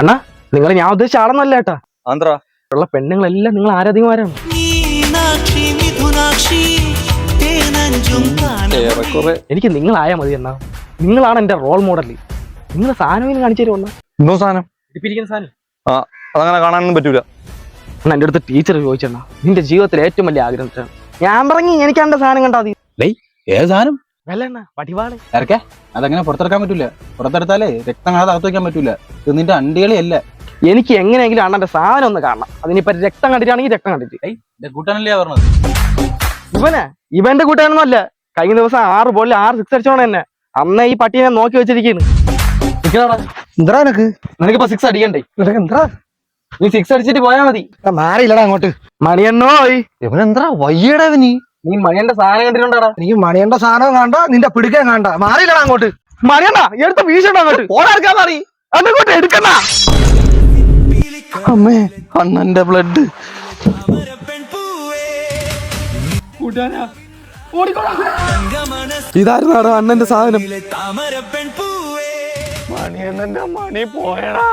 അണ്ണാ നിങ്ങൾ ഞാൻ ഉദ്ദേശിച്ച ആളൊന്നല്ല ഏട്ടാ. ആന്ധ്ര ഉള്ള പെണ്ണുങ്ങളെല്ലാം നിങ്ങൾ ആരാധികമാരാണ്. എനിക്ക് നിങ്ങളായാ മതി അണ്ണാ. നിങ്ങളാണ് എന്റെ റോൾ മോഡൽ. നിങ്ങൾ സാധനം കാണിച്ചു തരുമോ? എന്തോ സാധനം? ഇടിപ്പിരിക്കുന്ന സാധനം. ആ, അതങ്ങനെ കാണാനൊന്നും പറ്റൂല. അണ്ണാ എന്റെ അടുത്ത് ടീച്ചർ ചോദിച്ചെണ്ണ നിന്റെ ജീവിതത്തിലെ ഏറ്റവും വലിയ ആഗ്രഹം. ഞാൻ പറഞ്ഞു എനിക്ക് എന്റെ സാധനം കണ്ടാ മതി. ഏത് സാധനം? വെള്ളണ്ണ പടിവാള് ഇറക്കേ. അതങ്ങനെ പുറത്തെടുക്കാൻ പറ്റൂല. പുറത്തെടുത്താലേ രക്തം കാണാതെ അകത്ത് വയ്ക്കാൻ പറ്റൂല. ഇത് നിന്റെ അണ്ടികളിയല്ല. എനിക്ക് എങ്ങനെയെങ്കിലും അണ്ണന്റെ സാധനം ഒന്ന് കാണണം. അതിനിപ്പോ രക്തം കണ്ടിട്ടാണെങ്കിൽ രക്തം കണ്ടിട്ട്. കൂട്ടാനല്ലേ പറഞ്ഞത്? ഇവന്റെ കൂട്ടുകാരൊന്നും അല്ല. കഴിഞ്ഞ ദിവസം 6 ബോളിൽ 6 സിക്സ് അടിച്ചോണ്ട് തന്നെ അന്നേ ഈ പട്ടിയെ നോക്കി വെച്ചിരിക്കുന്നു. എന്താ നിനക്കിപ്പോ 6 അടിക്കണ്ടേ? എന്താ നീ 6 അടിച്ചിട്ട് പോയാ മതി. മാറിയില്ലടാ അങ്ങോട്ട്. മണിയണ്ണോയ് ഇവനെന്താ വയ്യടാ നീ? നീ മണിയന്റെ സാധനം കണ്ടിട്ടുണ്ടാടാ? നീ മണിയന്റെ സാധനം കണ്ട, നിന്റെ പിടിക്കാൻ കണ്ട. മാറിയില്ലടാ അങ്ങോട്ട്. മണിയണ്ണ എടുത്ത് വീശണ്ട അങ്ങോട്ട്. ഓടാർക്കാൻ മാറി അങ്ങോട്ട് എടുക്കണ്ട. അമ്മേ, അണ്ണന്റെ ബ്ലഡ്. ഇതായിരുന്നു അണ്ണന്റെ സാധനം. മണിയണ്ണന്റെ മണി പോയടാ.